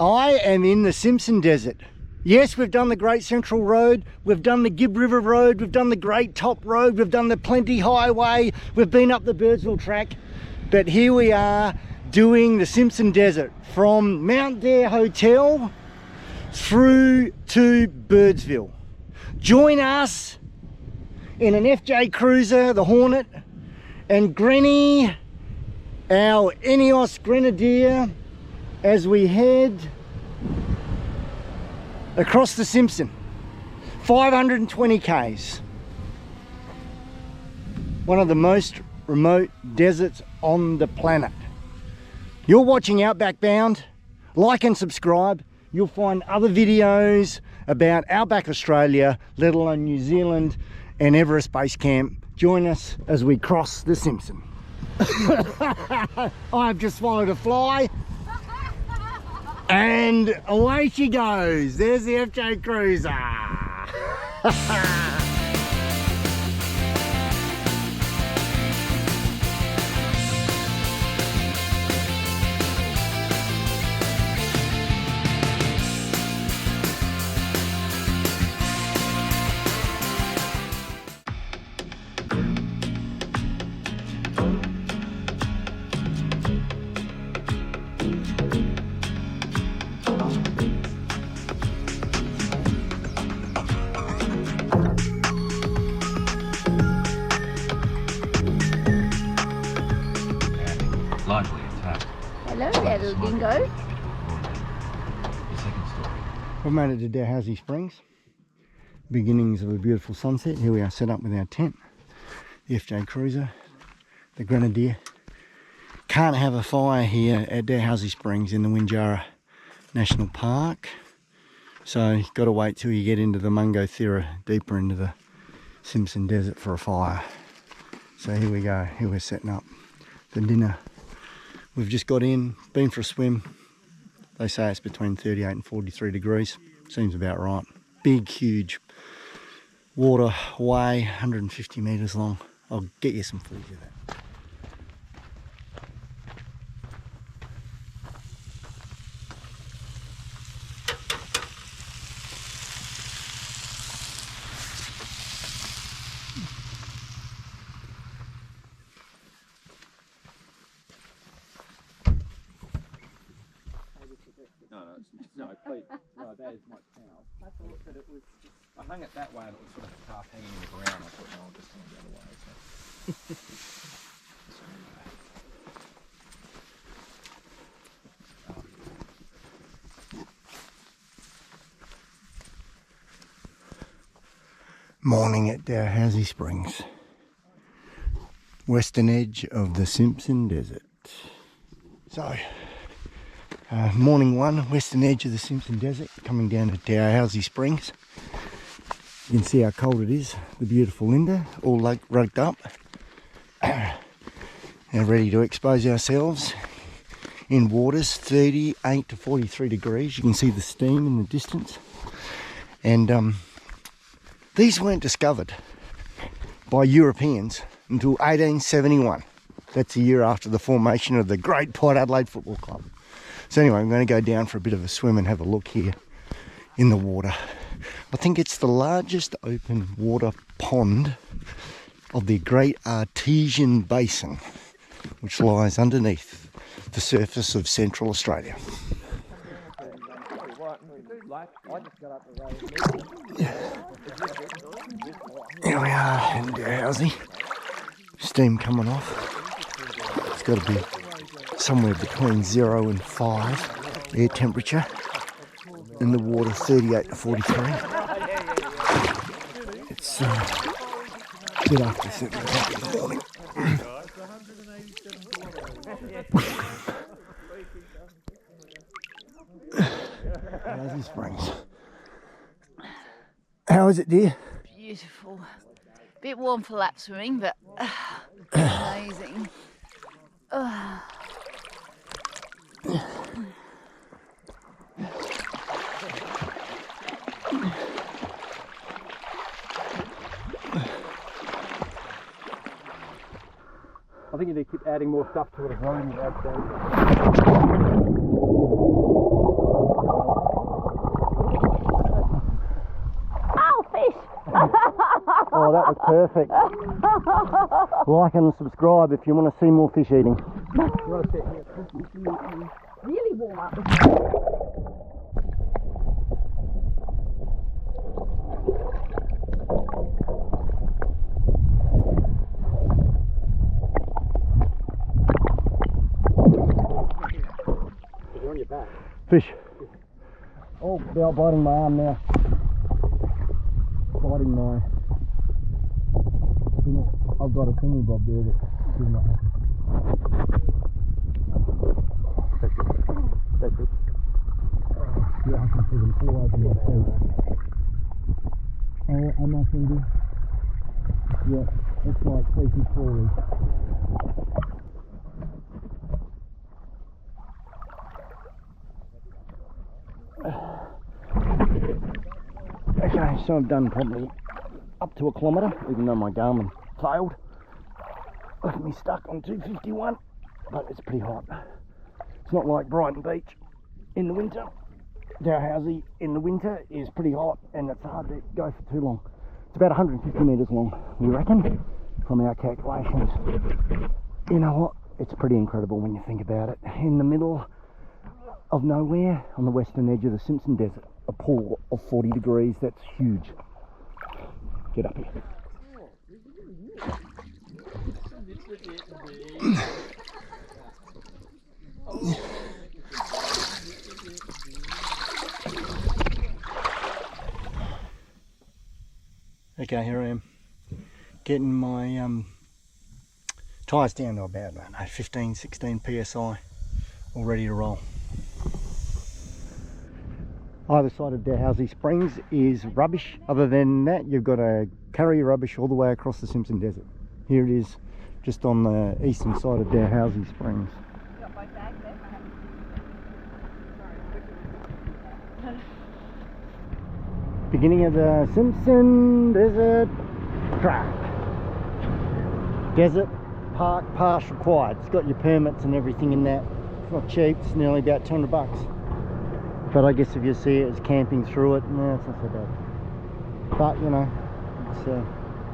I am in the Simpson Desert. Yes, we've done the Great Central Road, we've done the Gibb River Road, we've done the Great Top Road, we've done the Plenty Highway, we've been up the Birdsville track, but here we are doing the Simpson Desert from Mount Dare Hotel through to Birdsville. Join us in an FJ Cruiser, the Hornet, and Granny, our Ineos Grenadier, as we head across the Simpson. 520 k's. One of the most remote deserts on the planet. You're watching Outback Bound. Like and subscribe. You'll find other videos about Outback Australia, let alone New Zealand and Everest Base Camp. Join us as we cross the Simpson. I've just swallowed a fly. And away she goes. There's the FJ Cruiser. Hello there, little dingo. We've made it to Dalhousie Springs. Beginnings of a beautiful sunset. Here we are set up with our tent. The FJ Cruiser, the Grenadier. Can't have a fire here at Dalhousie Springs in the Winjara National Park. So you've got to wait till you get into the Mungo Thera, deeper into the Simpson Desert for a fire. So here we go, here we're setting up the dinner. We've just got in, been for a swim. They say it's between 38 and 43 degrees. Seems about right. Big, huge waterway, 150 metres long. I'll get you some footage of that. No, please. No, that is my towel. I thought that it was. I hung it that way and it was sort of half hanging in the ground. I thought, no, I'll just hang it the other way. So, Morning at Dalhousie Springs. Western edge of the Simpson Desert. So, morning one, western edge of the Simpson Desert, coming down to Dalhousie Springs. You can see how cold it is. The beautiful Linda, all rugged up. Now ready to expose ourselves in waters 38 to 43 degrees. You can see the steam in the distance. And these weren't discovered by Europeans until 1871. That's a year after the formation of the great Port Adelaide Football Club. So anyway, I'm going to go down for a bit of a swim and have a look here in the water. I think it's the largest open water pond of the Great Artesian Basin, which lies underneath the surface of Central Australia. Here we are in Dalhousie. Steam coming off. It's got to be somewhere between 0 and 5 air temperature, and the water 38 to 43. It's a bit after 7 o'clock in the morning. Dalhousie Springs. How is it, dear? Beautiful. Bit warm for lap swimming, but amazing. I think you need to keep adding more stuff to it as well. Perfect. Like and subscribe if you want to see more fish eating. Really warm up. You're on your back. Fish. Oh, they're biting my arm now. Biting my... I've got a thingy bob there that is not happy. That's it. Yeah, I can see them all over my feet. Oh, am I thinking? Yeah, it's like freaky crawlies. Okay, so I've done probably up to a kilometre, even though my Garmin failed. Left me stuck on 251, but it's pretty hot. It's not like Brighton Beach in the winter. Dalhousie in the winter is pretty hot and it's hard to go for too long. It's about 150 metres long, we reckon, from our calculations. You know what? It's pretty incredible when you think about it. In the middle of nowhere, on the western edge of the Simpson Desert, a pool of 40 degrees, that's huge. Get up here. Okay, here I am, getting my tyres down to about, I don't know, 15, 16 psi, all ready to roll. Either side of Dalhousie Springs is rubbish. Other than that, you've got to carry your rubbish all the way across the Simpson Desert. Here it is, just on the eastern side of Dalhousie Springs. Beginning of the Simpson Desert Track. Desert Park Pass required. It's got your permits and everything in that. It's not cheap, it's nearly about 200 bucks. But I guess if you see it as camping through it, no, it's not so bad. But you know, it's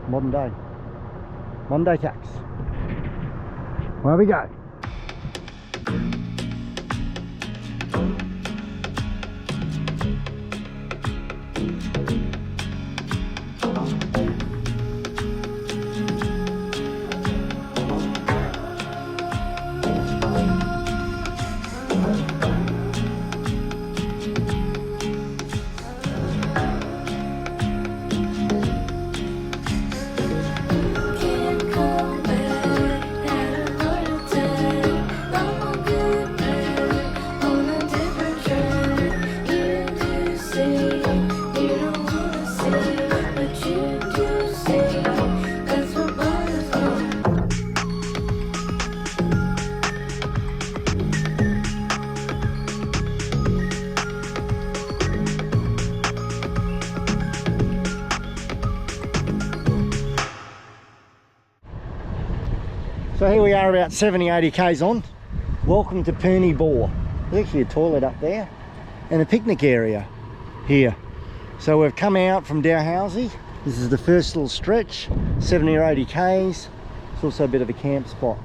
modern day tax. Where we go. So here we are about 70-80 k's on. Welcome to Perny Bore. There's actually a toilet up there and a picnic area here. So we've come out from Dalhousie. This is the first little stretch, 70 or 80 k's. It's also a bit of a camp spot.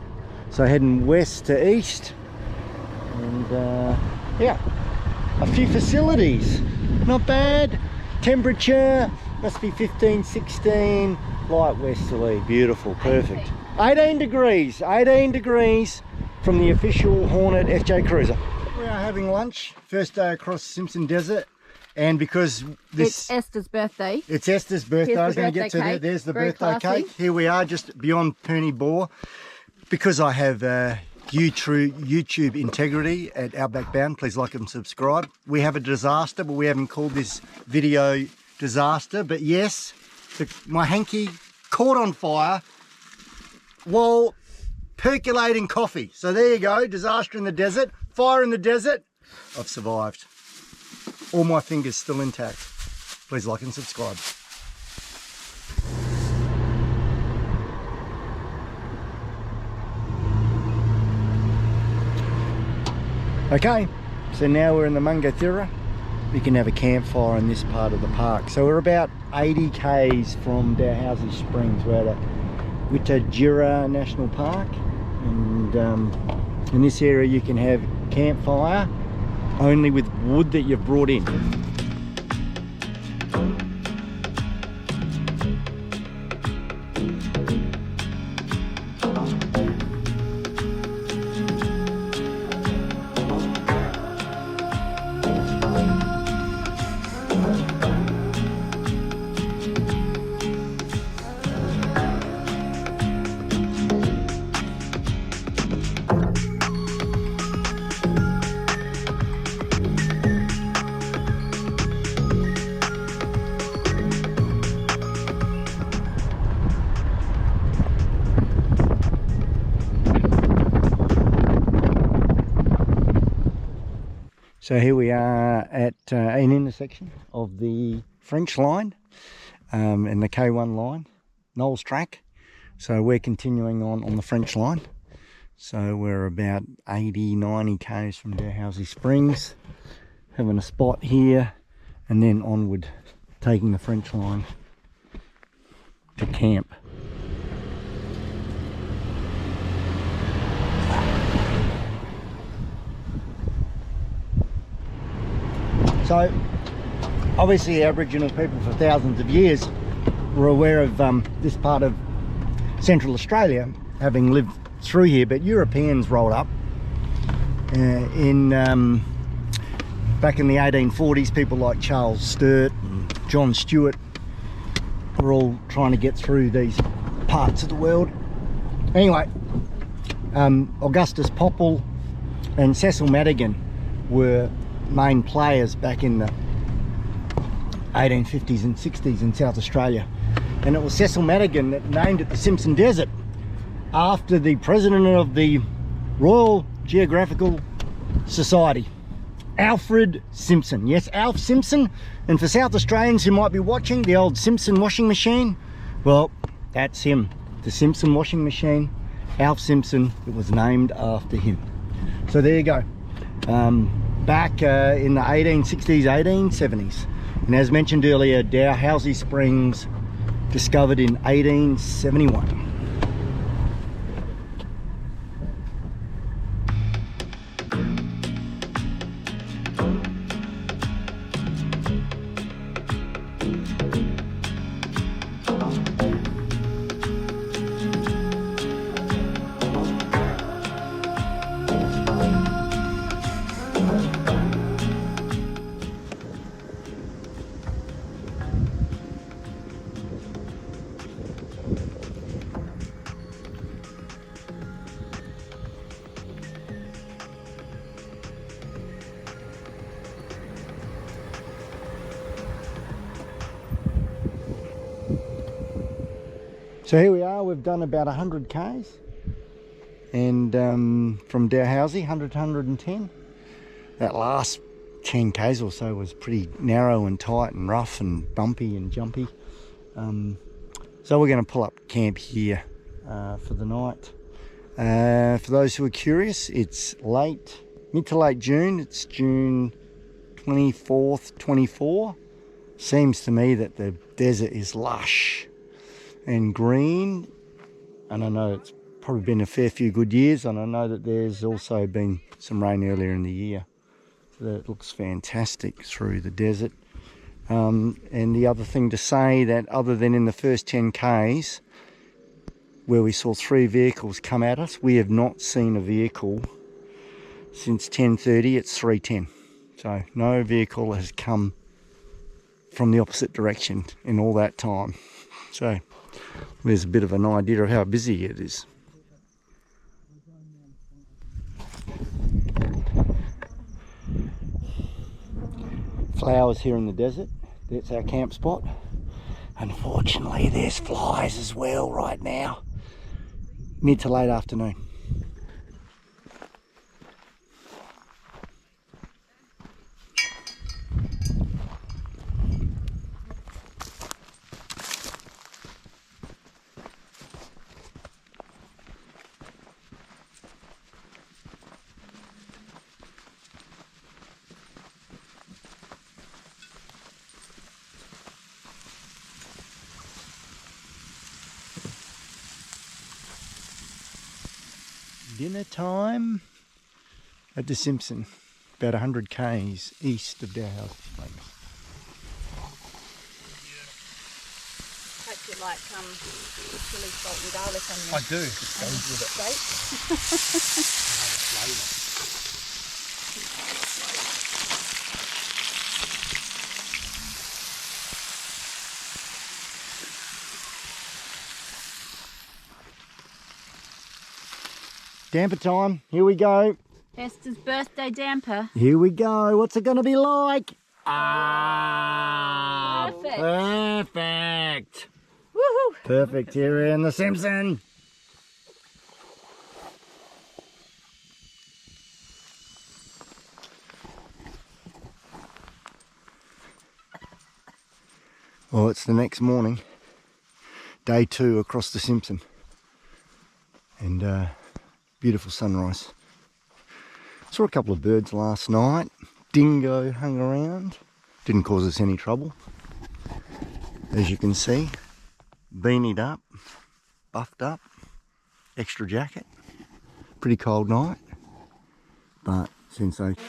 So heading west to east, and yeah, a few facilities. Not bad. Temperature must be 15, 16. Light westerly, beautiful, perfect. 18 degrees from the official Hornet FJ Cruiser. We are having lunch, first day across Simpson Desert, and because this... It's Esther's birthday. It's Esther's birthday, I was going to get to that. There's the birthday cake. Here we are, just beyond Perny Bore. Because I have YouTube integrity at Outback Bound, please like and subscribe. We have a disaster, but we haven't called this video disaster, but yes, my hanky caught on fire while percolating coffee. So there you go, disaster in the desert, fire in the desert. I've survived. All my fingers still intact. Please like and subscribe. Okay, so now we're in the Mungathira you can have a campfire in this part of the park. So we're about 80 k's from Dalhousie Springs. We're at Witajira National Park, and in this area you can have campfire only with wood that you've brought in. So here we are at an intersection of the French line and the K1 line, Knowles track. So we're continuing on the French line. So we're about 80, 90 k's from Dalhousie Springs, having a spot here, and then onward, taking the French line to camp. So, obviously Aboriginal people for thousands of years were aware of this part of Central Australia, having lived through here, but Europeans rolled up back in the 1840s. People like Charles Sturt and John Stewart were all trying to get through these parts of the world. Anyway, Augustus Poeppel and Cecil Madigan were main players back in the 1850s and 60s in South Australia, and it was Cecil Madigan that named it the Simpson Desert after the president of the Royal Geographical Society, Alfred Simpson. Yes, Alf Simpson. And for South Australians who might be watching, the old Simpson washing machine, well, that's him, the Simpson washing machine, Alf Simpson. It was named after him. So there you go. Back in the 1860s, 1870s. And as mentioned earlier, Dalhousie Springs discovered in 1871. So here we are, we've done about 100 k's, and from Dalhousie, 100 to 110. That last 10 k's or so was pretty narrow and tight and rough and bumpy and jumpy. So we're going to pull up camp here for the night. For those who are curious, it's mid to late June. It's June 24th, 24. Seems to me that the desert is lush and green, and I know it's probably been a fair few good years, and I know that there's also been some rain earlier in the year, so that it looks fantastic through the desert. And the other thing to say, that other than in the first 10 k's where we saw 3 vehicles come at us, we have not seen a vehicle since 10:30. It's 3:10, so no vehicle has come from the opposite direction in all that time. So there's a bit of an idea of how busy it is. Flowers here in the desert. That's our camp spot. Unfortunately, there's flies as well right now. Mid to late afternoon. Dinner time at the Simpson, about 100 k's east of Dalhousie Springs. Hope you like chili, salt and garlic on your I do. It goes with it. Damper time, here we go. Esther's birthday damper. Here we go, what's it going to be like? Perfect. Perfect. Woohoo! Perfect here in the Simpson. Well, it's the next morning, day 2 across the Simpson, and beautiful sunrise. Saw a couple of birds last night. Dingo hung around, didn't cause us any trouble. As you can see, beanied up, buffed up, extra jacket. Pretty cold night, but sensation.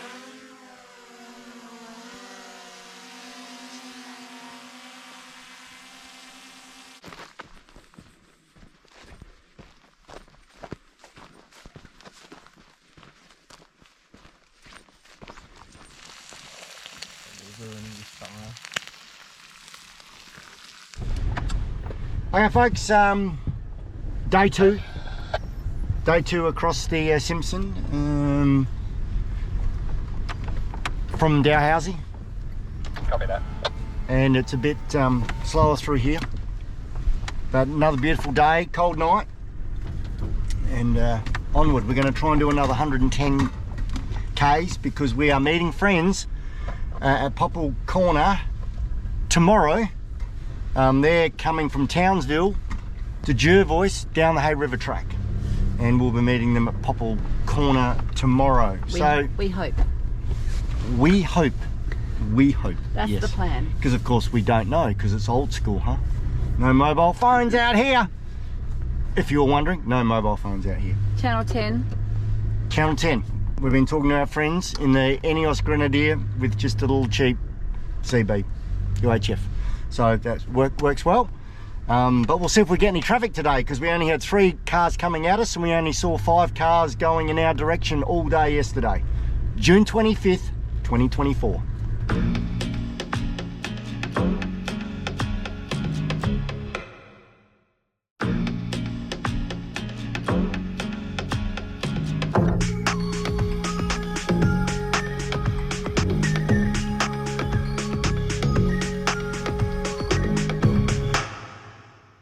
Okay folks, day 2 across the Simpson from Dalhousie. Copy that. And it's a bit slower through here, but another beautiful day, cold night, and onward. We're going to try and do another 110 k's because we are meeting friends at Poeppel Corner tomorrow. They're coming from Townsville to Jervois down the Hay River track, and we'll be meeting them at Poeppel Corner tomorrow. We hope. We hope. That's yes. the plan. Because of course we don't know, because it's old school, huh? No mobile phones out here. If you're wondering, no mobile phones out here. Channel 10. Channel 10. We've been talking to our friends in the Ineos Grenadier with just a little cheap CB, UHF. So that works well. But we'll see if we get any traffic today, because we only had 3 cars coming at us and we only saw 5 cars going in our direction all day yesterday. June 25th, 2024.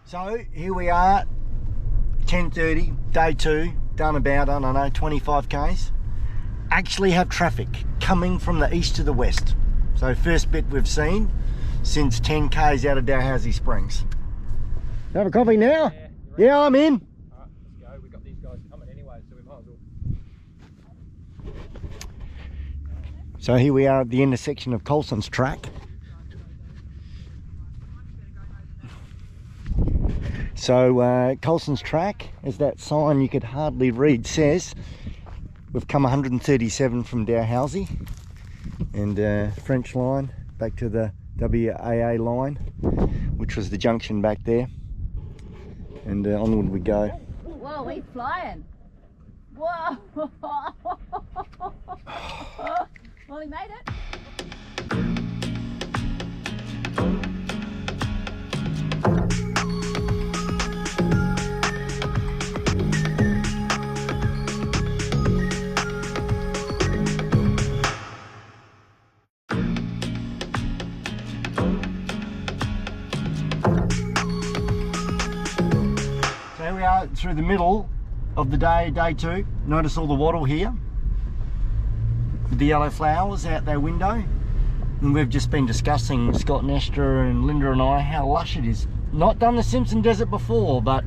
So here we are, 10:30, day 2, done about, I don't know, 25 k's. Actually have traffic coming from the east to the west. So first bit we've seen since 10 k's out of Dalhousie Springs. Have a coffee now? Yeah, I'm in. Alright, let's go. We've got these guys coming anyway, so we might as well. So here we are at the intersection of Colson's track. So Colson's track, as that sign you could hardly read says, we've come 137 from Dalhousie, and French line back to the WAA line, which was the junction back there, and onward we go. Whoa, we're flying. Whoa. Well, he made it. Here we are through the middle of the day, day 2. Notice all the wattle here with the yellow flowers out their window, and we've just been discussing, Scott and Esther and Linda and I, how lush it is. Not done the Simpson Desert before, but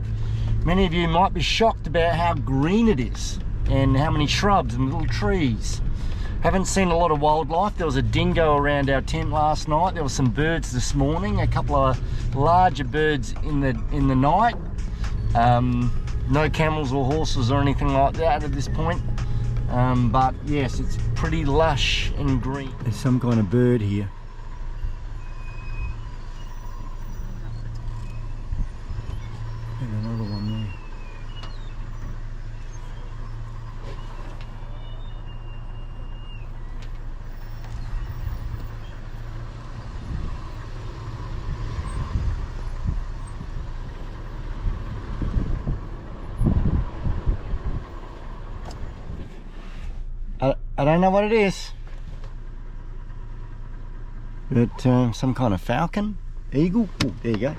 many of you might be shocked about how green it is and how many shrubs and little trees. Haven't seen a lot of wildlife. There was a dingo around our tent last night. There were some birds this morning, a couple of larger birds in the night. No camels or horses or anything like that at this point. But yes, it's pretty lush and green. There's some kind of bird here. And another one there. I don't know what it is, but some kind of falcon, eagle. Oh, there you go.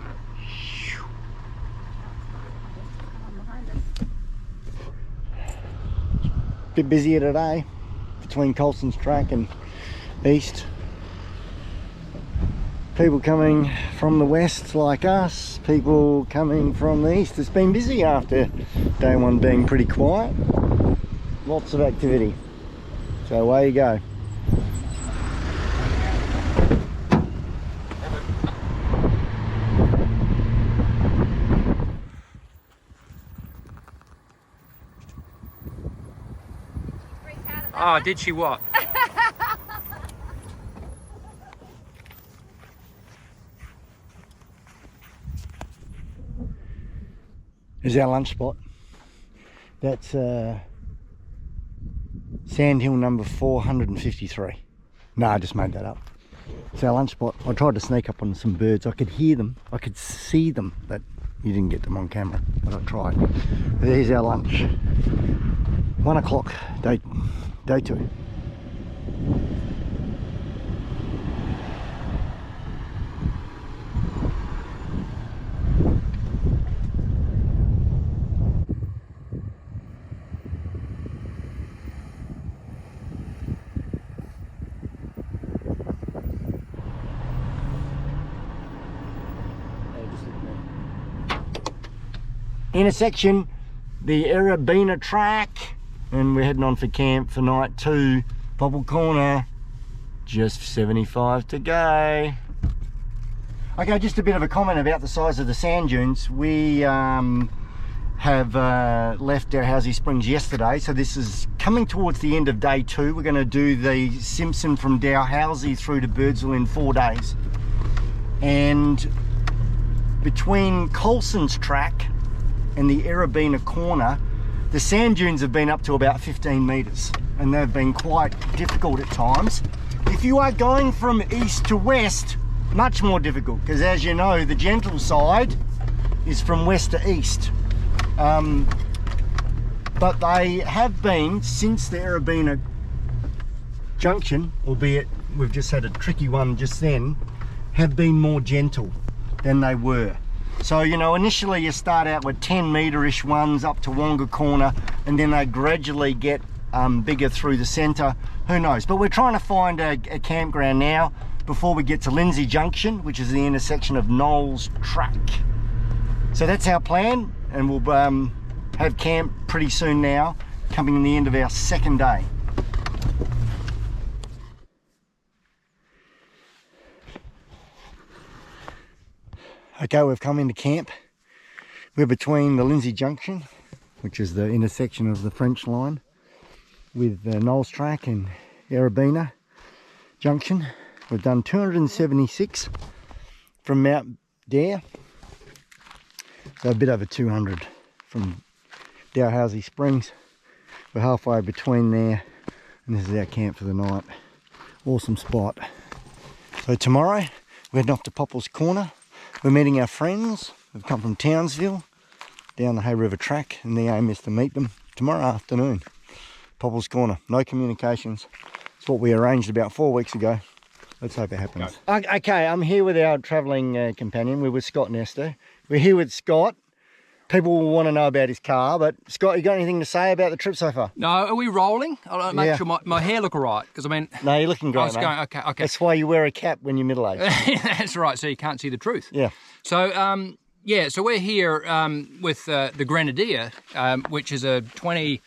Bit busier today between Colson's Track and East. People coming from the west like us, people coming from the east. It's been busy after day one being pretty quiet. Lots of activity. So away you go. Oh, did she what? Here's our lunch spot. That's Sand Hill number 453. No, I just made that up. It's our lunch spot. I tried to sneak up on some birds. I could hear them, I could see them, but you didn't get them on camera, but I tried. But there's our lunch. 1 o'clock, day 2. Intersection, the Erebina track, and we're heading on for camp for night 2. Poeppel Corner, just 75 to go. Okay, just a bit of a comment about the size of the sand dunes. We have left Dalhousie Springs yesterday, so this is coming towards the end of day 2. We're going to do the Simpson from Dalhousie through to Birdsville in 4 days. And between Colson's Track and the Erebina Corner, the sand dunes have been up to about 15 metres, and they've been quite difficult at times. If you are going from east to west, much more difficult, because as you know, the gentle side is from west to east. But they have been, since the Erebina junction, albeit we've just had a tricky one just then, have been more gentle than they were. So, you know, initially you start out with 10 metre-ish ones up to Wonga Corner, and then they gradually get bigger through the centre. Who knows? But we're trying to find a campground now before we get to Lindsay Junction, which is the intersection of Knowles Track. So that's our plan, and we'll have camp pretty soon now, coming in the end of our 2nd day. Okay, we've come into camp. We're between the Lindsay Junction, which is the intersection of the French line, with Knowles Track and Erebina Junction. We've done 276 from Mount Dare, so a bit over 200 from Dalhousie Springs. We're halfway between there, and this is our camp for the night. Awesome spot. So tomorrow we're heading off to Poeppel's Corner. We're meeting our friends. We've come from Townsville down the Hay River track, and the aim is to meet them tomorrow afternoon. Poeppel's Corner, no communications. It's what we arranged about 4 weeks ago. Let's hope it happens. Okay, I'm here with our travelling companion. We're with Scott and Esther. We're here with Scott. People will want to know about his car, but Scott, you got anything to say about the trip so far? No, are we rolling? I'll make sure my hair look all right, because I mean... No, you're looking great, mate. Okay. That's why you wear a cap when you're middle-aged. That's right, so you can't see the truth. Yeah. So, so we're here with the Grenadier, which is a 20,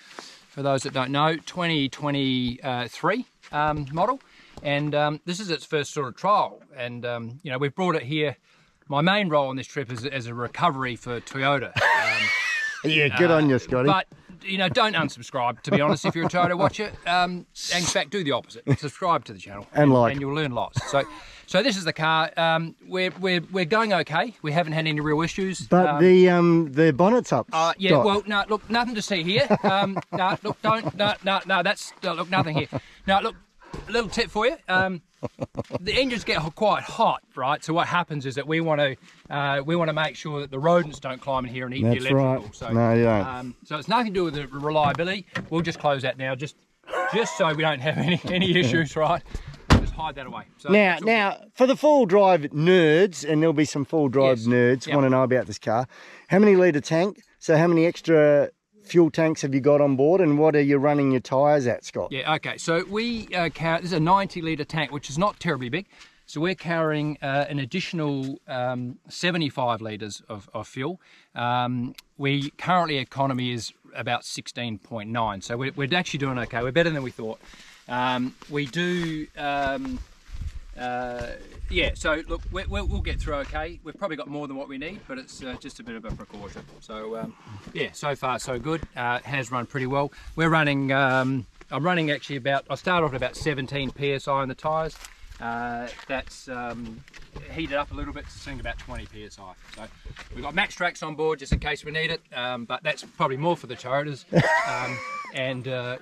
for those that don't know, 2023 model. And this is its first sort of trial. And, you know, we've brought it here. My main role on this trip is as a recovery for Toyota. Yeah, good on you, Scotty. But you know, don't unsubscribe. To be honest, if you're trying to watch it, in fact, do the opposite. Subscribe to the channel and you'll learn lots. So this is the car. We're going okay. We haven't had any real issues. But the bonnet's up. Yeah. Scott. Well, no. Look, nothing to see here. No. Look, don't. No. That's look, nothing here. No. Look, a little tip for you. The engines get quite hot, right? So what happens is that we want to make sure that the rodents don't climb in here and eat the electrical. Right. So, no, you don't. So it's nothing to do with the reliability. We'll just close that now, just so we don't have any issues, right? Just hide that away. So now, for the full drive nerds, and there'll be some full drive nerds want to know about this car. How many litre tank? So how many extra fuel tanks have you got on board, and what are you running your tyres at, Scott? Yeah, okay. So we this is a 90 litre tank, which is not terribly big. So we're carrying an additional 75 litres of fuel. We currently economy is about 16.9. So we're actually doing okay. We're better than we thought. We do. Yeah, so look, we'll get through okay. We've probably got more than what we need, but it's just a bit of a precaution. So yeah, so far so good. It has run pretty well. We're running, I'm running actually I started off at about 17 PSI on the tyres. That's heated up a little bit, seeing about 20 PSI. So we've got max tracks on board just in case we need it, but that's probably more for the Toyotas.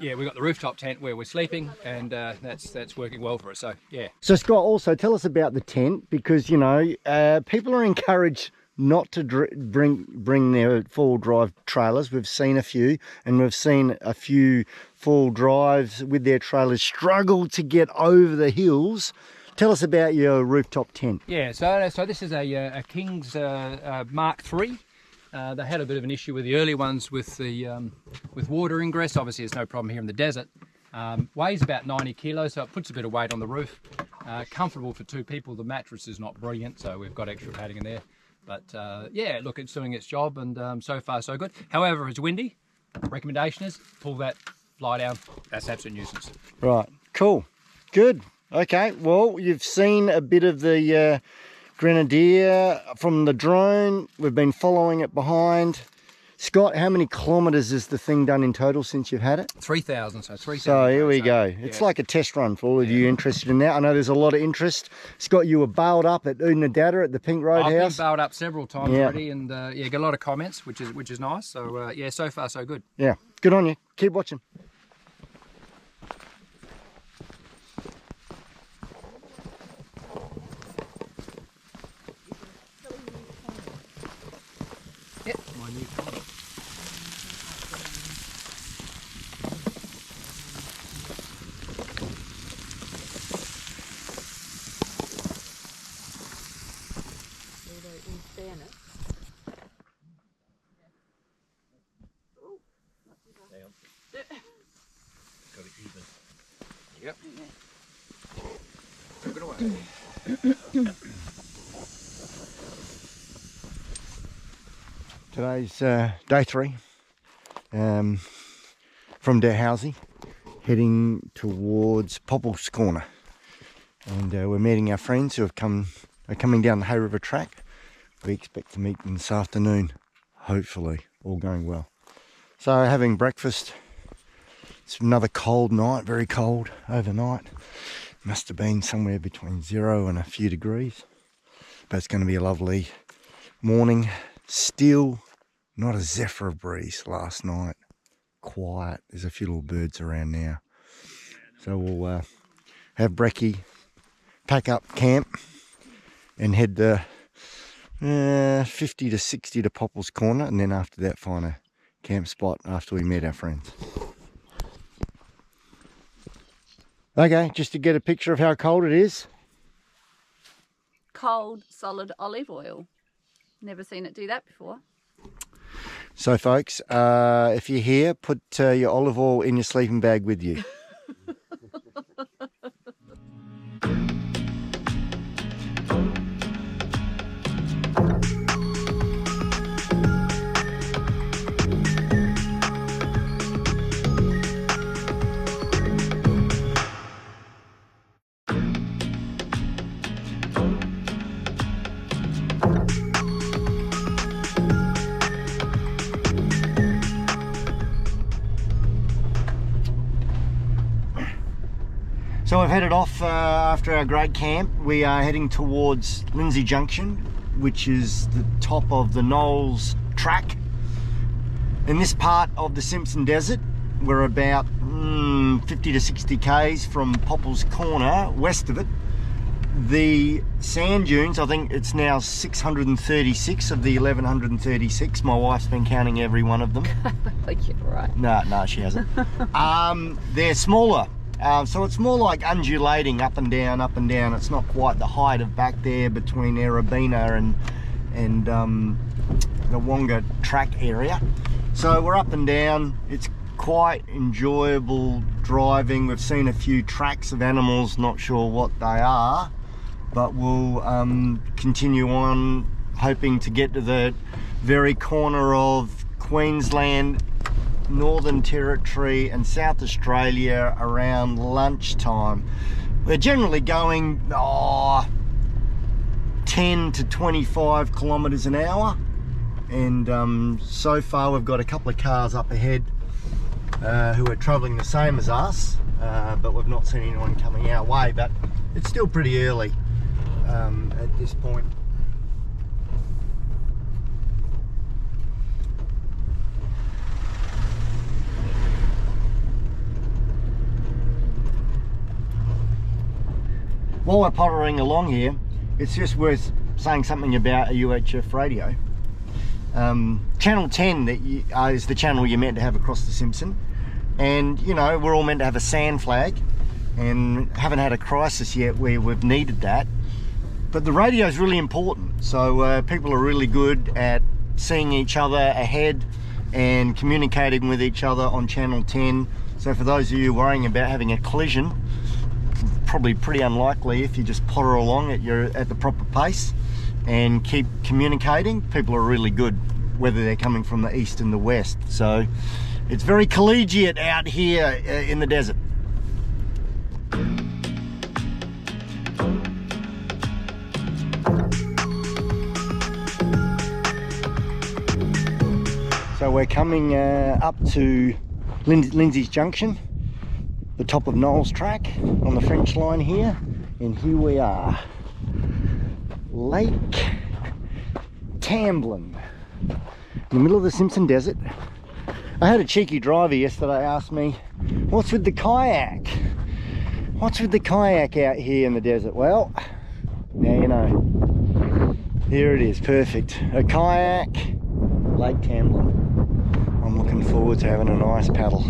Yeah, we've got the rooftop tent where we're sleeping, and that's working well for us. So yeah. So Scott, also tell us about the tent, because you know people are encouraged not to bring their full drive trailers. We've seen a few, and we've seen a few full drives with their trailers struggle to get over the hills. Tell us about your rooftop tent. Yeah, so this is a King's Mark III. They had a bit of an issue with the early ones with the with water ingress. Obviously, there's no problem here in the desert. Weighs about 90 kilos, so it puts a bit of weight on the roof. Comfortable for two people. The mattress is not brilliant, so we've got extra padding in there. But yeah, look, it's doing its job, and so far so good. However, it's windy. Recommendation is pull that fly down. That's absolute nuisance. Right, cool, good. Okay, well, you've seen a bit of the Grenadier from the drone. We've been following it behind. Scott, how many kilometres has the thing done in total since you've had it? 3,000, so 3,000. So here we go. It's like a test run for all of you interested in that. I know there's a lot of interest. Scott, you were bailed up at Unadada at the Pink Road I've House. been bailed up several times already, and yeah, get a lot of comments, which is nice. So yeah, so far so good. Yeah, good on you. Keep watching. Yep. Took it away. Today's day 3 from Dalhousie, heading towards Poeppel Corner, and we're meeting our friends who are coming down the Hay River track. We expect to meet them this afternoon, hopefully, all going well. So having breakfast. It's another cold night, very cold overnight. Must have been somewhere between 0 and a few degrees. But it's going to be a lovely morning. Still not a zephyr breeze last night. Quiet. There's a few little birds around now. So we'll have brekkie, pack up camp, and head 50 to 60 to Poeppel's Corner, and then after that find a camp spot after we meet our friends. Okay, just to get a picture of how cold it is. Cold, solid olive oil. Never seen it do that before. So folks, if you're here, put your olive oil in your sleeping bag with you. we've headed off after our great camp. We are heading towards Lindsay Junction, which is the top of the Knowles track. In this part of the Simpson Desert, we're about 50 to 60 k's from Poeppel's Corner, west of it. The sand dunes, I think it's now 636 of the 1136. My wife's been counting every one of them. Yeah, right. No, she hasn't. They're smaller. So it's more like undulating up and down, up and down. It's not quite the height of back there between Erebina and the Wonga track area. So we're up and down. It's quite enjoyable driving. We've seen a few tracks of animals, not sure what they are, but we'll continue on, hoping to get to the very corner of Queensland, Northern Territory and South Australia around lunchtime. We're generally going 10 to 25 kilometers an hour, and so far we've got a couple of cars up ahead who are traveling the same as us, but we've not seen anyone coming our way. But it's still pretty early at this point. While we're pottering along here, it's just worth saying something about a UHF radio. Channel 10 is the channel you're meant to have across the Simpson, and you know, we're all meant to have a sand flag, and haven't had a crisis yet where we've needed that. But the radio is really important, so people are really good at seeing each other ahead and communicating with each other on Channel 10. So for those of you worrying about having a collision, probably pretty unlikely if you just potter along at the proper pace and keep communicating. People are really good, whether they're coming from the east and the west. So it's very collegiate out here in the desert. So we're coming up to Lindsay's Junction, the top of Knowles track on the French line here, and here we are, Lake Tamblin, in the middle of the Simpson Desert. I had a cheeky driver yesterday ask me, what's with the kayak? What's with the kayak out here in the desert? Well, now you know. Here it is, perfect. A kayak, Lake Tamblin. I'm looking forward to having a nice paddle.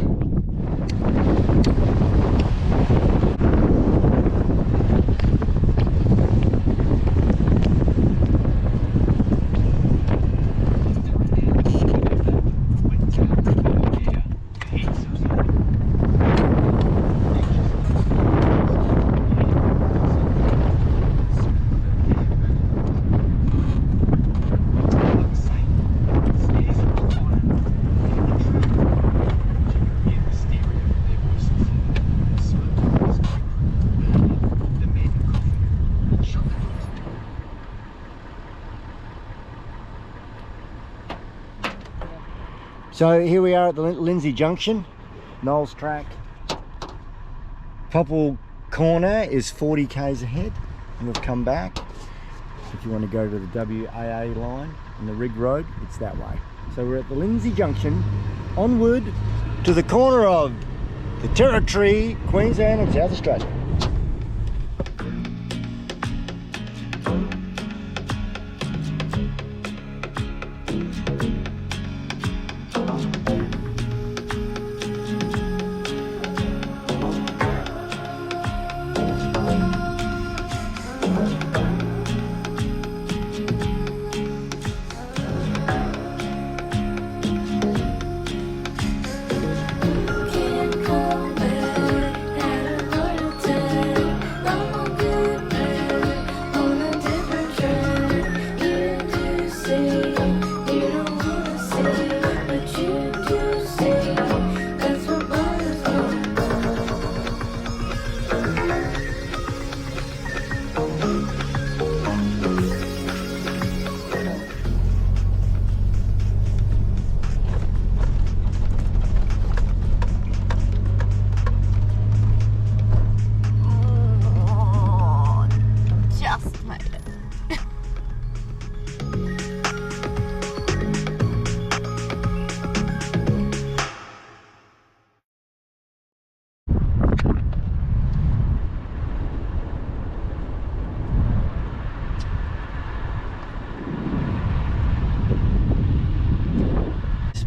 So here we are at the Lindsay Junction, Knowles track. Poeppel Corner is 40 k's ahead, and we've come back. If you want to go to the WAA line and the Rig Road, it's that way. So we're at the Lindsay Junction, onward to the corner of the Territory, Queensland and South Australia.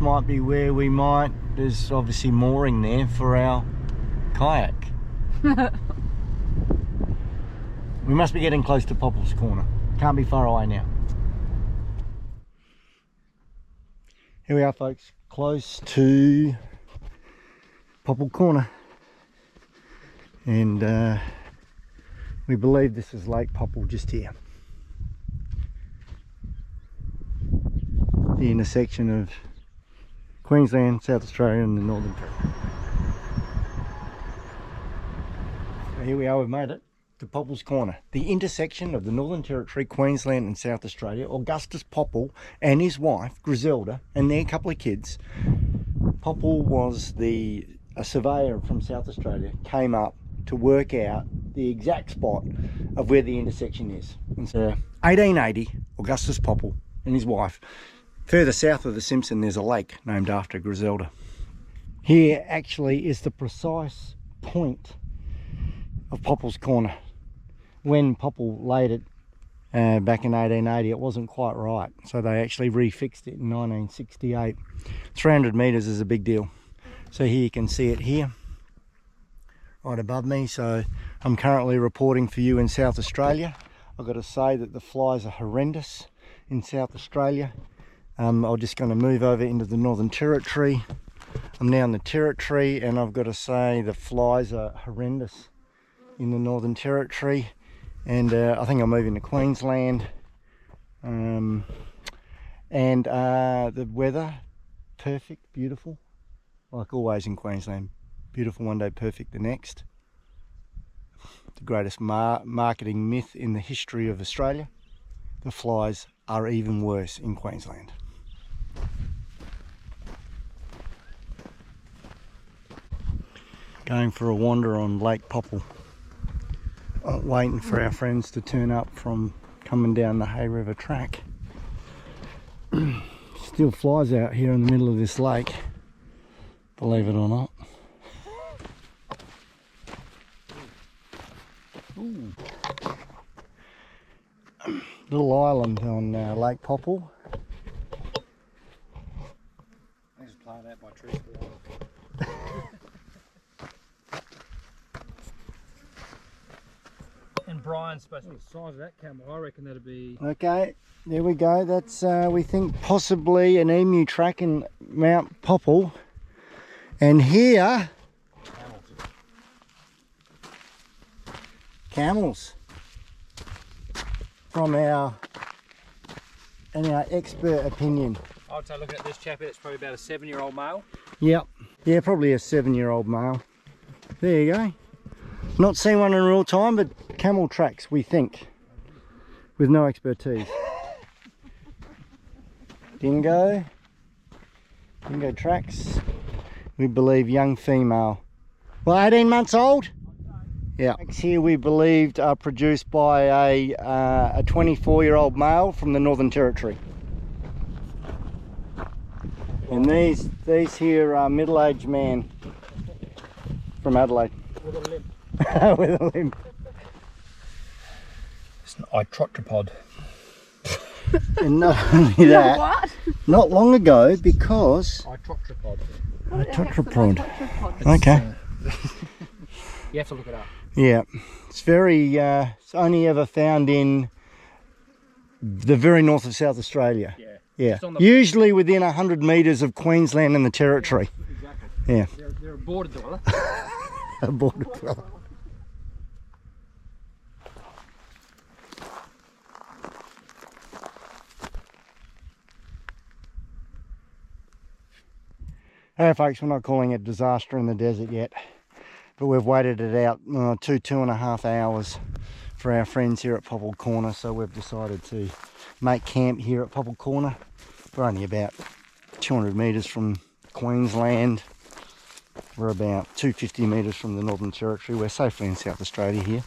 might be where we might, there's obviously mooring there for our kayak. We must be getting close to Poeppel's Corner. Can't be far away now. Here we are, folks, close to Poeppel Corner. And we believe this is Lake Poeppel just here. The intersection of Queensland, South Australia and the Northern Territory. So here we are, we've made it to Poeppel's Corner, the intersection of the Northern Territory, Queensland and South Australia. Augustus Poeppel and his wife Griselda and their couple of kids. Poeppel was a surveyor from South Australia, came up to work out the exact spot of where the intersection is. And so 1880, Augustus Poeppel and his wife. Further south of the Simpson there's a lake named after Griselda. Here actually is the precise point of Poeppel's Corner. When Poeppel laid it back in 1880, it wasn't quite right, so they actually refixed it in 1968. 300 metres is a big deal. So here you can see it here, right above me. So I'm currently reporting for you in South Australia. I've got to say that the flies are horrendous in South Australia. I'm just going to move over into the Northern Territory. I'm now in the Territory, and I've got to say the flies are horrendous in the Northern Territory. And I think I'm moving to Queensland. And the weather, perfect, beautiful. Like always in Queensland. Beautiful one day, perfect the next. The greatest marketing myth in the history of Australia. The flies are even worse in Queensland. Going for a wander on Lake Poeppel. Waiting for our friends to turn up from coming down the Hay River track. Still flies out here in the middle of this lake, believe it or not. Ooh. Little island on Lake Poeppel. I just playing out by trees. And Brian's supposed to be the size of that camel. I reckon that'd be... Okay, there we go. That's, we think, possibly an emu track in Mount Poeppel. And here... Camels. From our expert opinion. I'd say looking at this chap, it's probably about a 7-year-old male. Yep. Yeah, probably a 7-year-old male. There you go. Not seen one in real time, but camel tracks, we think, with no expertise. Dingo tracks, we believe young female. Well, 18 months old? Yeah. Tracks here we believed are produced by a 24-year-old male from the Northern Territory. And these here are middle-aged man from Adelaide. With a limp. With a limp. It's an itrotropod. And not only that, What? not long ago, because... Itrotropod. Itrotropod. Okay. You have to look it up. Yeah. It's very, it's only ever found in the very north of South Australia. Yeah. Yeah. Just on the... Usually within 100 metres of Queensland and the Territory. Exactly. Yeah. They're a border dweller. A border dweller. Hey folks, we're not calling it disaster in the desert yet, but we've waited it out 2.5 hours for our friends here at Poeppel Corner, so we've decided to make camp here at Poeppel Corner. We're only about 200 metres from Queensland. We're about 250 metres from the Northern Territory. We're safely in South Australia here,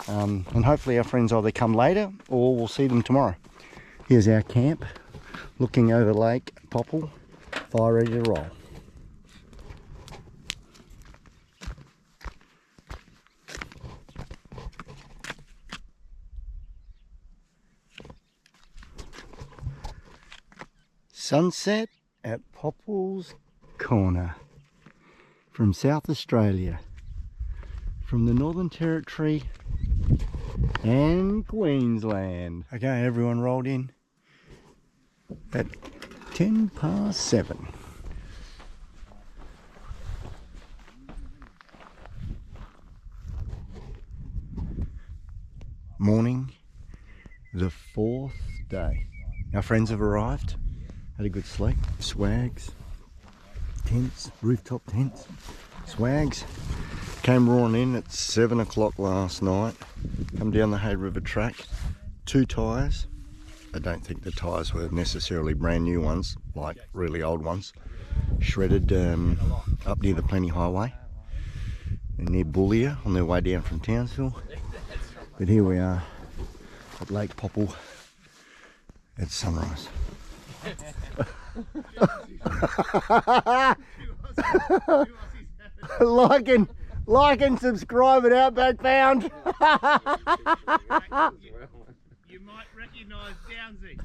and hopefully our friends either come later or we'll see them tomorrow. Here's our camp, looking over Lake Poeppel, fire ready to roll. Sunset at Poeppel Corner from South Australia, from the Northern Territory and Queensland. Okay, everyone rolled in at 7:10. Morning, the 4th day. Our friends have arrived, had a good sleep. Swags, tents, rooftop tents, swags. Came roaring in at 7 o'clock last night. Come down the Hay River track, 2 tyres. I don't think the tyres were necessarily brand new ones, like really old ones. Shredded up near the Plenty Highway and near Bullia on their way down from Townsville. But here we are at Lake Poeppel at sunrise. Like and subscribe at Outback Bound. You might recognise Downsy.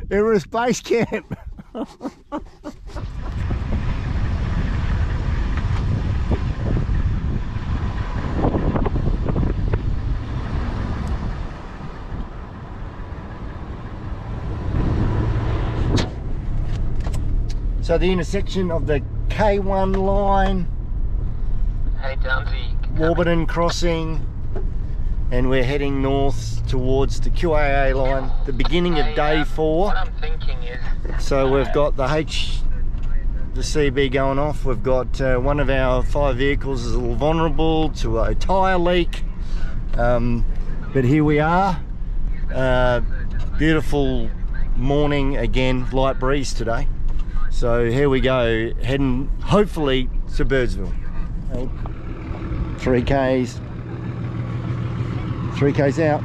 Everest Base Camp. So the intersection of the K1 line, Hey Downsy. Warburton crossing, and we're heading north towards the QAA line, the beginning of day 4. What I'm thinking is... So we've got the CB going off. We've got one of our 5 vehicles is a little vulnerable to a tyre leak. But here we are. Beautiful morning again, light breeze today. So here we go, heading hopefully to Birdsville. 3Ks out.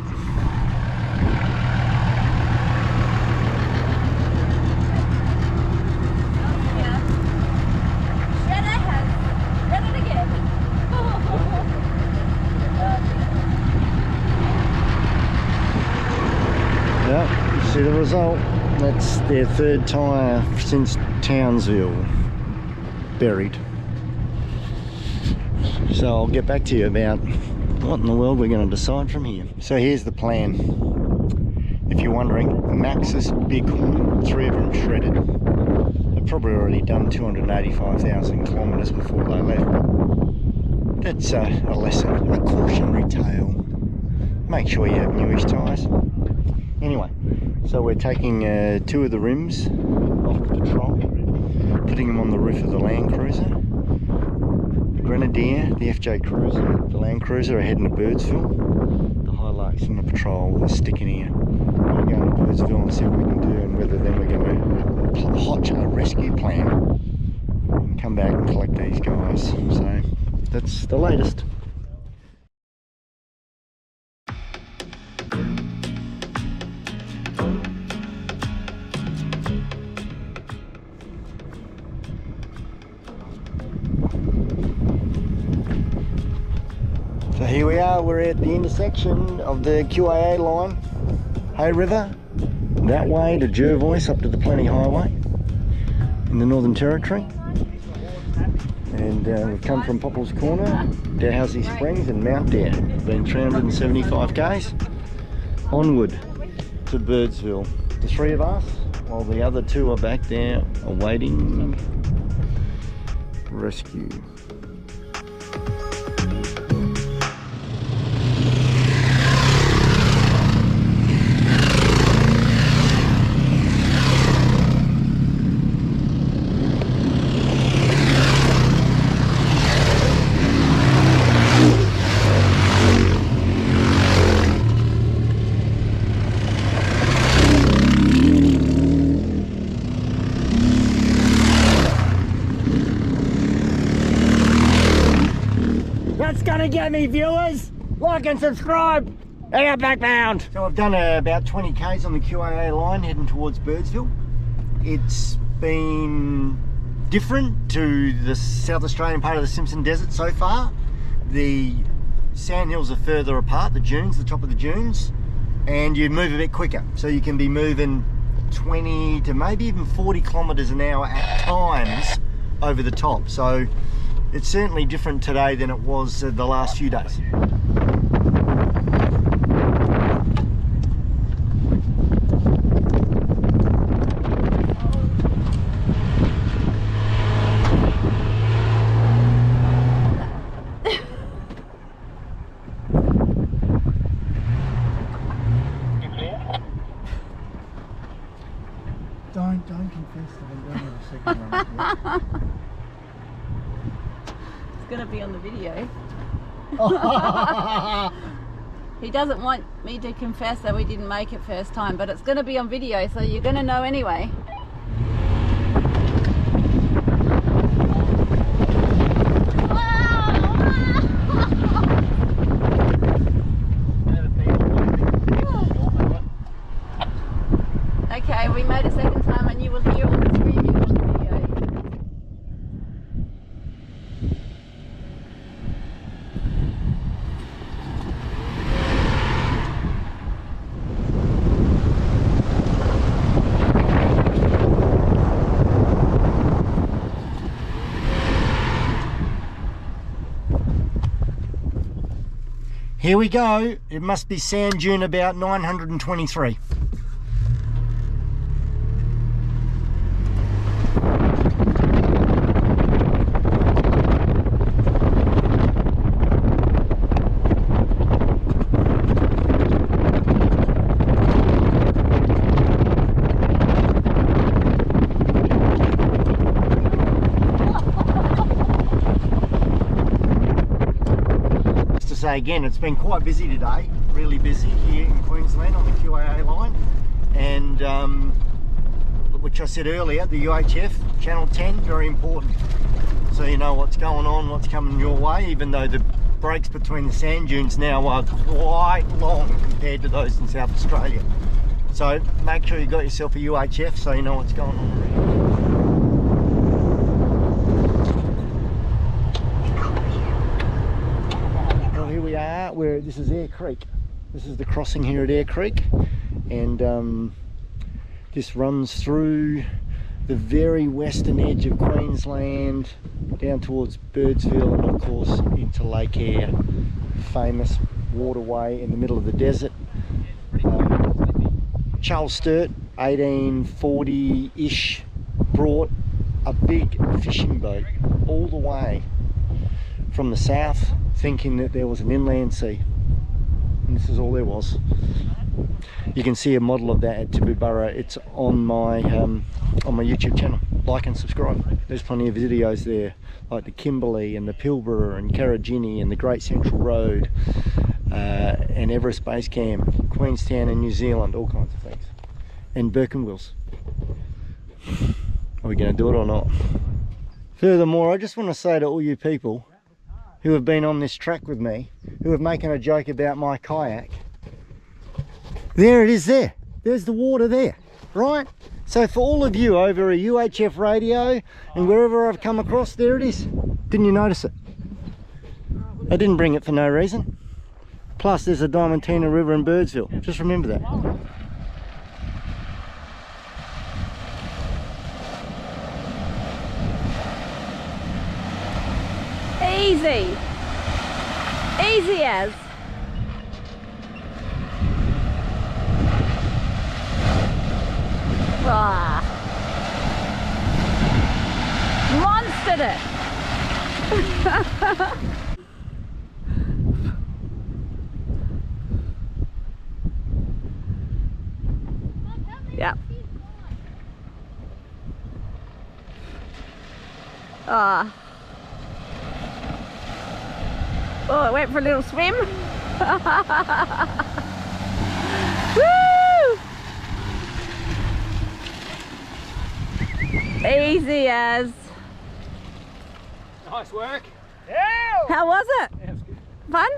Yep, you see the result. That's their 3rd tyre since Townsville, buried. So I'll get back to you about what in the world we're going to decide from here. So here's the plan. If you're wondering, Maxxis Bighorn, 3 of them shredded. They've probably already done 285,000 kilometres before they left. That's a lesson, a cautionary tale. Make sure you have newish tyres. Anyway, so we're taking 2 of the rims off the patrol, putting them on the roof of the Land Cruiser. The Grenadier, the FJ Cruiser, the Land Cruiser are heading to Birdsville. The Hilux and the patrol are sticking here. We're going to Birdsville and see what we can do, and whether then we're going to hatch a rescue plan and come back and collect these guys. So that's the latest. So here we are, we're at the intersection of the QAA line, Hay River, that way to Jervois up to the Plenty Highway in the Northern Territory. And we've come from Poeppel Corner, Dalhousie Springs and Mount Dare. Been 375 k's onward to Birdsville. The 3 of us, while the other 2 are back there awaiting rescue. That's gonna get me viewers. Like and subscribe. Outback Bound. So I've done about 20 k's on the QAA line heading towards Birdsville. It's been different to the South Australian part of the Simpson Desert so far. The sandhills are further apart, the dunes, the top of the dunes, and you move a bit quicker. So you can be moving 20 to maybe even 40 kilometers an hour at times over the top. So it's certainly different today than it was the last few days. Don't confess that I'm going to the second one. It's going to be on the video. He doesn't want me to confess that we didn't make it first time, but it's going to be on video, so you're going to know anyway. Okay, we made it second time and you will hear all the screaming on the video. Here we go. It must be sand dune about 923. Again, it's been quite busy today, really busy here in Queensland on the QAA line, and which I said earlier, the UHF Channel 10, very important, so you know what's going on, what's coming your way, even though the breaks between the sand dunes now are quite long compared to those in South Australia. So make sure you got yourself a UHF so you know what's going on. Where this is Eyre Creek. This is the crossing here at Eyre Creek, and this runs through the very western edge of Queensland down towards Birdsville and of course into Lake Eyre, famous waterway in the middle of the desert. Charles Sturt, 1840-ish, brought a big fishing boat all the way from the south, thinking that there was an inland sea, and this is all there was. You can see a model of that at Tibooburra. It's on my YouTube channel. Like and subscribe. There's plenty of videos there, like the Kimberley and the Pilbara and Karajini and the Great Central Road and Everest Base Camp, Queenstown and New Zealand, all kinds of things, and Birkenwills. Are we going to do it or not? Furthermore, I just want to say to all you people who have been on this track with me, who have making a joke about my kayak, there it is there. There's the water there, right? So for all of you over a UHF radio and wherever I've come across, there it is. Didn't you notice it? I didn't bring it for no reason. Plus there's a Diamantina River in Birdsville. Just remember that. Easy. Easy as. Ah. Monstered it. Yep. Ah. Oh, I went for a little swim. Woo! Easy as. Nice work. How was it? Yeah, it was good. Fun?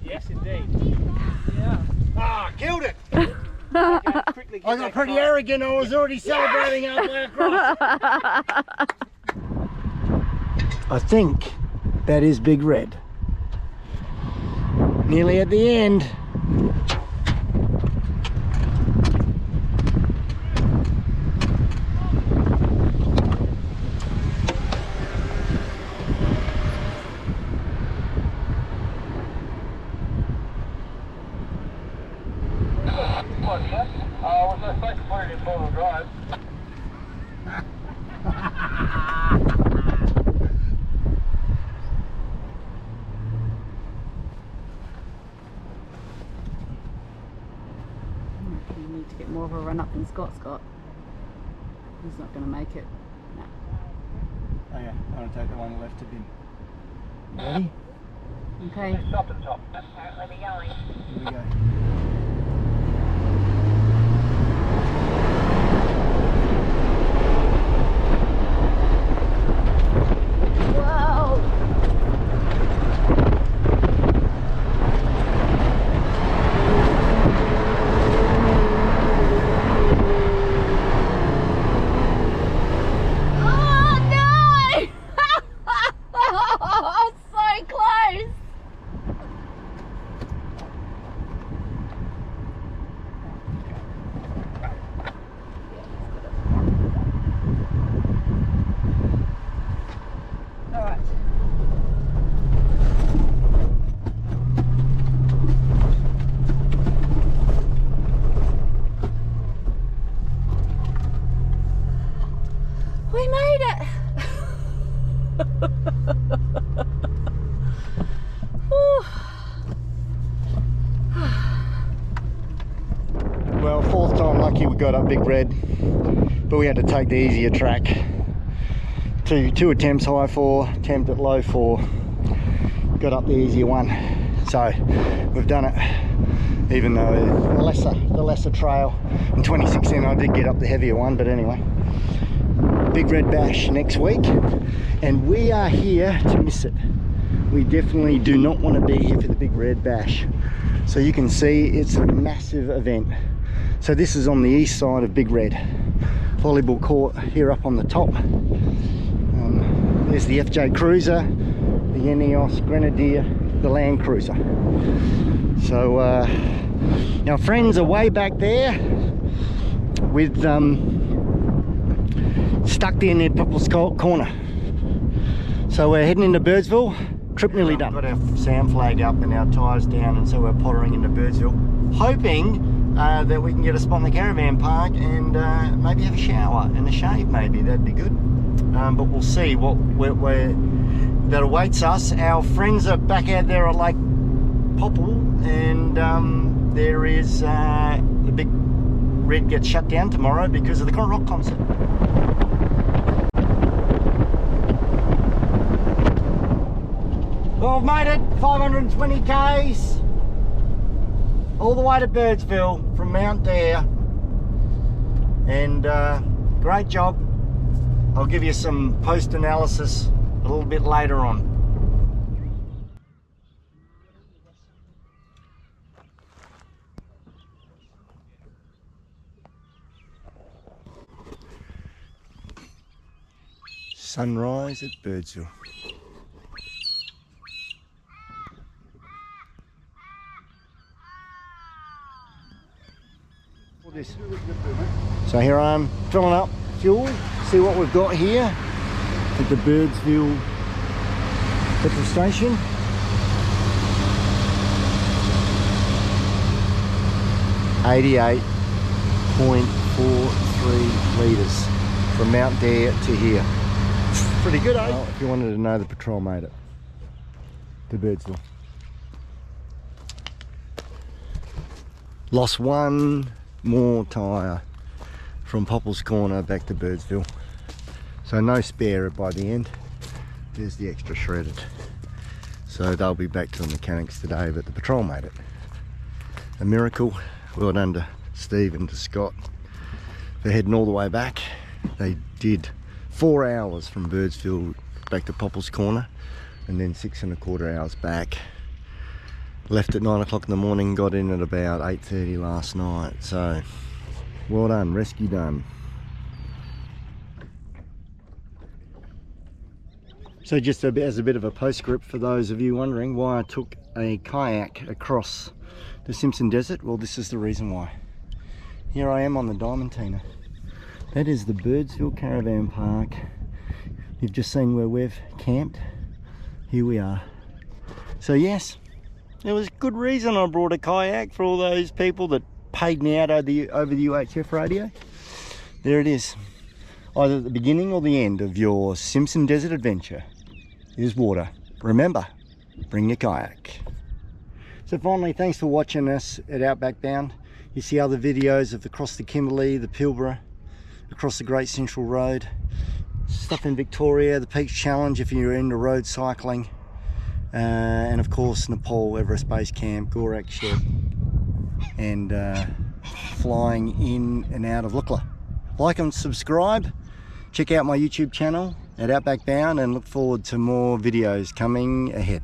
Yes, indeed. Yeah. Ah, killed it! Quickly I got pretty arrogant, I was already celebrating halfway across. I think that is Big Red. Nearly at the end. one, yeah? Was I supposed to put it in four-wheel drive? You need to get more of a run up than Scott's got. He's not going to make it. No. Oh yeah, I'm going to take the one left of him. Ready? Okay. Stop at the top. Where we going? Here we go. We made it! Well, fourth time lucky we got up Big Red, but we had to take the easier track. Two attempts, high 4, attempt at low 4, got up the easier one. So we've done it, even though the lesser trail. In 2016 I did get up the heavier one, but anyway. Big Red Bash next week, and we are here to miss it. We definitely do not want to be here for the Big Red Bash. So you can see it's a massive event. So this is on the east side of Big Red. Volleyball court here up on the top. There's the FJ Cruiser, the Ineos Grenadier, the Land Cruiser. So our friends are way back there with stuck there near Poeppel Corner. So we're heading into Birdsville. Trip nearly done. Got our sound flag up and our tyres down, and so we're pottering into Birdsville, hoping that we can get a spot in the caravan park and maybe have a shower and a shave. Maybe that'd be good. But we'll see what that awaits us. Our friends are back out there at Lake Poeppel, and there is the Big Red gets shut down tomorrow because of the Current Rock concert. Well, I've made it 520 k's all the way to Birdsville from Mount Dare, and great job. I'll give you some post analysis a little bit later on. Sunrise at Birdsville. So here I am filling up fuel. See what we've got here at the Birdsville petrol station. .43 litres from Mount Dare to here. Pretty good, eh? Well, if you wanted to know, the patrol made it to Birdsville. Lost one more tyre from Poeppel's Corner back to Birdsville, so no spare by the end. There's the extra shredded, so they'll be back to the mechanics today, but the patrol made it. A miracle. Well done to Steve and to Scott for heading all the way back. They did 4 hours from Birdsville back to Poeppel's Corner, and then 6.25 hours back. Left at 9 o'clock in the morning, got in at about 8:30 last night. So well done, rescue done. So just as a bit of a postscript for those of you wondering why I took a kayak across the Simpson Desert, well, this is the reason why. Here I am on the Diamantina. That is the Birdsville Caravan Park. You've just seen where we've camped. Here we are. So yes, there was good reason I brought a kayak for all those people that paid me out over the UHF radio. There it is. Either at the beginning or the end of your Simpson Desert adventure is water. Remember, bring your kayak. So finally, thanks for watching us at Outback Bound. You see other videos of across the Kimberley, the Pilbara, across the Great Central Road, stuff in Victoria, the Peaks Challenge if you're into road cycling, and of course Nepal, Everest Base Camp, Gorak Shed, and flying in and out of Lukla. Like and subscribe, check out my YouTube channel at Outback Bound, and look forward to more videos coming ahead.